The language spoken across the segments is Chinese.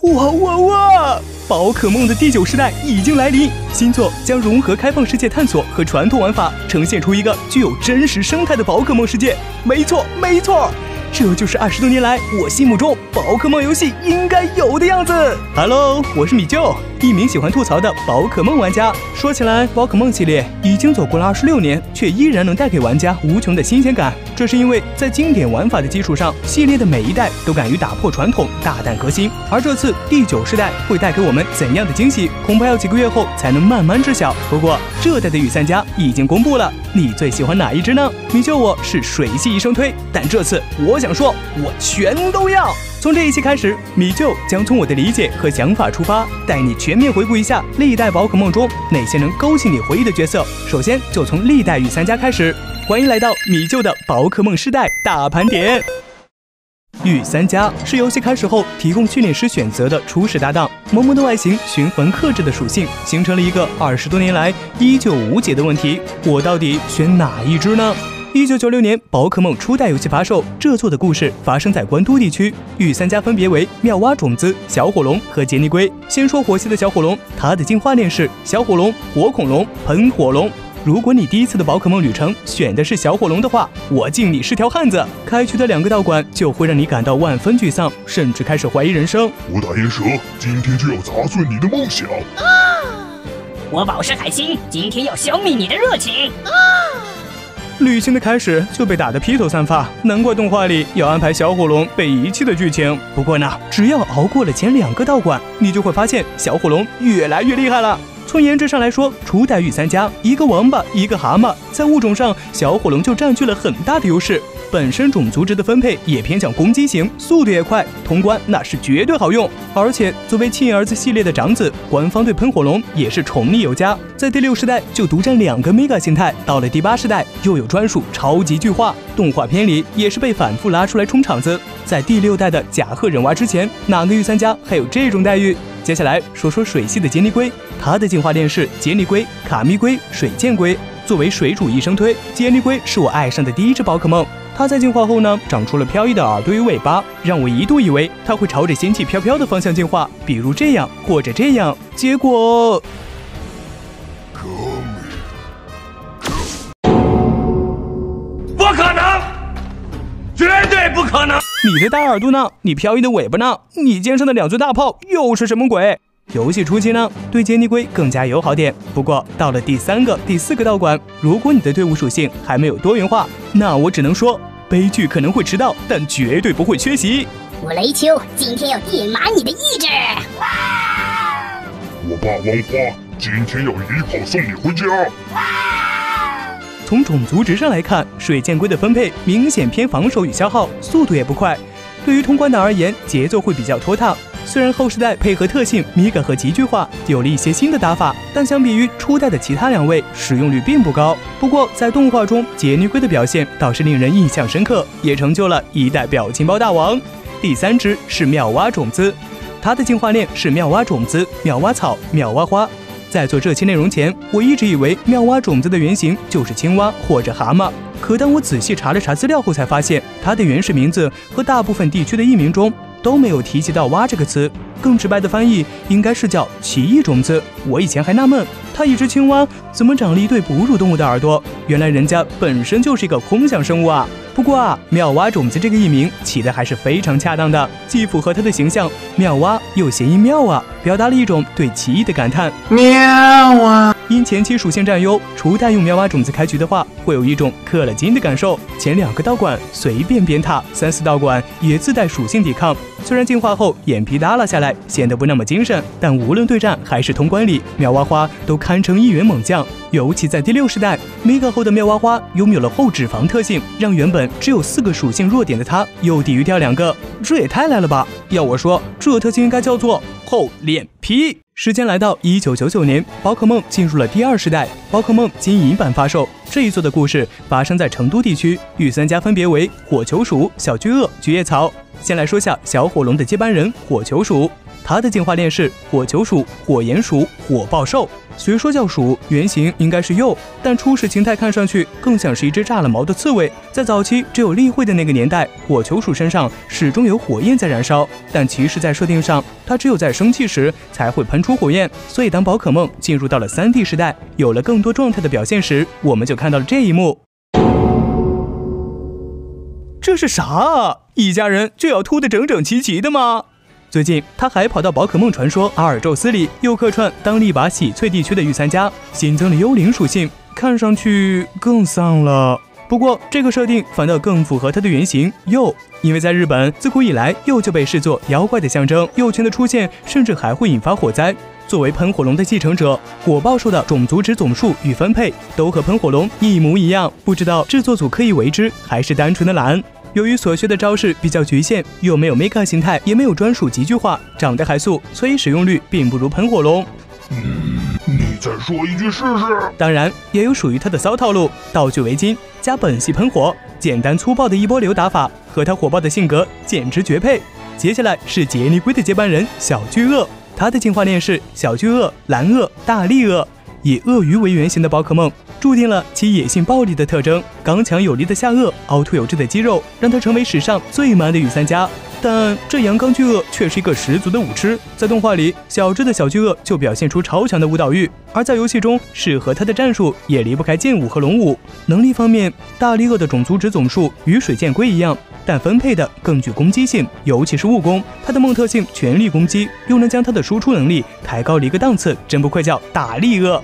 哇哇哇！宝可梦的第9世代已经来临，新作将融合开放世界探索和传统玩法，呈现出一个具有真实生态的宝可梦世界。没错，没错，这就是20多年来我心目中宝可梦游戏应该有的样子。Hello， 我是米舅，一名喜欢吐槽的宝可梦玩家。说起来，宝可梦系列已经走过了26年，却依然能带给玩家无穷的新鲜感。这是因为在经典玩法的基础上，系列的每一代都敢于打破传统，大胆革新。而这次第9世代会带给我们怎样的惊喜，恐怕要几个月后才能慢慢知晓。不过这代的御三家已经公布了，你最喜欢哪一只呢？米舅我是水系一生推，但这次我想说，我全都要。从这一期开始，米舅将从我的理解和想法出发，带你全面回顾一下历代宝可梦中哪些能勾起你回忆的角色。首先就从历代御三家开始，欢迎来到米舅的宝可梦世代大盘点。御三家是游戏开始后提供训练师选择的初始搭档，萌萌的外形、循环克制的属性，形成了一个20多年来依旧无解的问题：我到底选哪一只呢？1996年，宝可梦初代游戏发售，这作的故事发生在关都地区，御三家分别为妙蛙种子、小火龙和杰尼龟。先说火系的小火龙，它的进化链是小火龙、火恐龙、喷火龙。如果你第一次的宝可梦旅程选的是小火龙的话，我敬你是条汉子。开局的2个道馆就会让你感到万分沮丧，甚至开始怀疑人生。我大岩蛇今天就要砸碎你的梦想我宝石海星今天要消灭你的热情旅行的开始就被打得披头散发，难怪动画里要安排小火龙被遗弃的剧情。不过呢，只要熬过了前2个道馆，你就会发现小火龙越来越厉害了。从颜值上来说，初代御三家一个王八一个蛤蟆，在物种上小火龙就占据了很大的优势。本身种族值的分配也偏向攻击型，速度也快，通关那是绝对好用。而且作为亲儿子系列的长子，官方对喷火龙也是宠溺有加，在第6世代就独占2个 Mega 形态，到了第8世代又有专属超级巨化。动画片里也是被反复拉出来充场子。在第6代的甲贺忍蛙之前，哪个御三家还有这种待遇？接下来说说水系的杰尼龟，它的进化链是杰尼龟、卡密龟、水箭龟。作为水主一生推，杰尼龟是我爱上的第一只宝可梦。它在进化后呢，长出了飘逸的耳朵与尾巴，让我一度以为它会朝着仙气飘飘的方向进化，比如这样或者这样。结果，不可能，绝对不可能！你的大耳朵呢？你飘逸的尾巴呢？你肩上的2尊大炮又是什么鬼？游戏初期呢，对杰尼龟更加友好点。不过到了第3个、第4个道馆，如果你的队伍属性还没有多元化，那我只能说，悲剧可能会迟到，但绝对不会缺席。我雷丘今天要电麻你的意志！我霸王花今天要一炮送你回家！从种族值上来看，水箭龟的分配明显偏防守与消耗，速度也不快。对于通关党而言，节奏会比较拖沓。虽然后世代配合特性米嘎和极巨化有了一些新的打法，但相比于初代的其他2位，使用率并不高。不过在动画中，杰尼龟的表现倒是令人印象深刻，也成就了一代表情包大王。第3只是妙蛙种子，它的进化链是妙蛙种子、妙蛙草、妙蛙花。在做这期内容前，我一直以为妙蛙种子的原型就是青蛙或者蛤蟆，可当我仔细查了查资料后，才发现它的原始名字和大部分地区的译名中都没有提及到蛙这个词，更直白的翻译应该是叫奇异种子。我以前还纳闷，它一只青蛙怎么长了一对哺乳动物的耳朵，原来人家本身就是一个空想生物啊。不过啊，妙蛙种子这个译名起的还是非常恰当的，既符合它的形象，妙蛙又谐音妙啊，表达了一种对奇异的感叹。喵啊！因前期属性占优，初代用妙蛙种子开局的话，会有一种氪了金的感受。前2个道馆随便鞭挞，3、4道馆也自带属性抵抗。虽然进化后眼皮耷拉下来，显得不那么精神，但无论对战还是通关里，妙蛙花都堪称一员猛将。尤其在第6世代，Mega 后的妙蛙花拥有了后脂肪特性，让原本只有4个属性弱点的它又抵御掉2个，这也太来了吧！要我说，这特性应该叫做厚脸皮。时间来到1999年，宝可梦进入了第2世代，宝可梦金银版发售。这一作的故事发生在成都地区，御三家分别为火球鼠、小巨鳄、菊叶草。先来说下小火龙的接班人火球鼠，它的进化链是火球鼠、火炎鼠、火爆兽。虽说叫鼠，原型应该是鼬，但初始形态看上去更像是一只炸了毛的刺猬。在早期只有例会的那个年代，火球鼠身上始终有火焰在燃烧，但其实在设定上，它只有在生气时才会喷出火焰。所以当宝可梦进入到了3D 时代，有了更多状态的表现时，我们就看到了这一幕。这是啥啊？一家人就要秃得整整齐齐的吗？最近他还跑到宝可梦传说阿尔宙斯里，又客串当力拔喜翠地区的御三家，新增了幽灵属性，看上去更丧了。不过这个设定反倒更符合他的原型鼬，因为在日本自古以来鼬就被视作妖怪的象征，鼬群的出现甚至还会引发火灾。作为喷火龙的继承者，火爆兽的种族值总数与分配都和喷火龙一模一样，不知道制作组刻意为之还是单纯的懒。由于所学的招式比较局限，又没有 Mega 形态，也没有专属极巨化，长得还素，所以使用率并不如喷火龙。你再说一句试试。当然也有属于他的骚套路，道具为金加本系喷火，简单粗暴的一波流打法和他火爆的性格简直绝配。接下来是杰尼龟的接班人小巨鳄，他的进化链是小巨鳄、蓝鳄、大力鳄。以鳄鱼为原型的宝可梦，注定了其野性暴力的特征。刚强有力的下颚，凹凸有致的肌肉，让它成为史上最 man 的御三家。但这阳刚巨鳄却是一个十足的舞痴。在动画里，小只的小巨鳄就表现出超强的舞蹈欲，而在游戏中，适合它的战术也离不开剑舞和龙舞。能力方面，大力鳄的种族值总数与水箭龟一样，但分配的更具攻击性，尤其是误攻。它的梦特性全力攻击，又能将它的输出能力抬高了一个档次，真不愧叫大力鳄。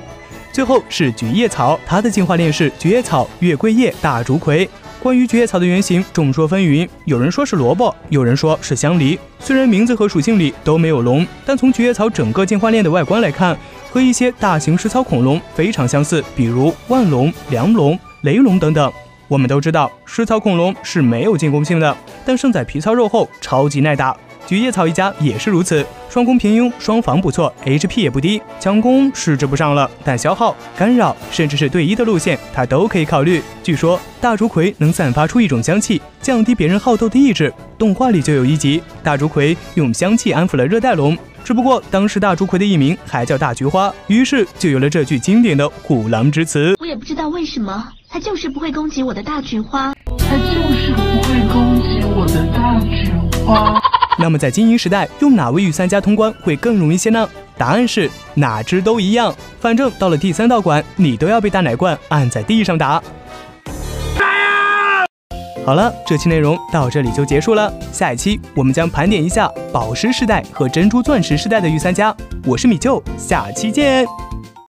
最后是菊叶草，它的进化链是菊叶草、月桂叶、大竹葵。关于菊叶草的原型众说纷纭，有人说是萝卜，有人说是香梨。虽然名字和属性里都没有龙，但从菊叶草整个进化链的外观来看，和一些大型食草恐龙非常相似，比如万龙、梁龙、雷龙等等。我们都知道食草恐龙是没有进攻性的，但胜在皮糙肉厚，超级耐打。菊叶草一家也是如此，双攻平庸，双防不错， HP 也不低，强攻是指不上了，但消耗、干扰甚至是对1的路线它都可以考虑。据说大竹葵能散发出一种香气，降低别人好斗的意志，动画里就有一集大竹葵用香气安抚了热带龙，只不过当时大竹葵的艺名还叫大菊花，于是就有了这句经典的虎狼之词。我也不知道为什么，它就是不会攻击我的大菊花，它就是不会攻击我的大菊花。那么在金银时代，用哪位御三家通关会更容易些呢？答案是哪只都一样，反正到了第3道馆，你都要被大奶罐按在地上打。好了，这期内容到这里就结束了。下一期我们将盘点一下宝石时代和珍珠钻石时代的御三家。我是米舅，下期见。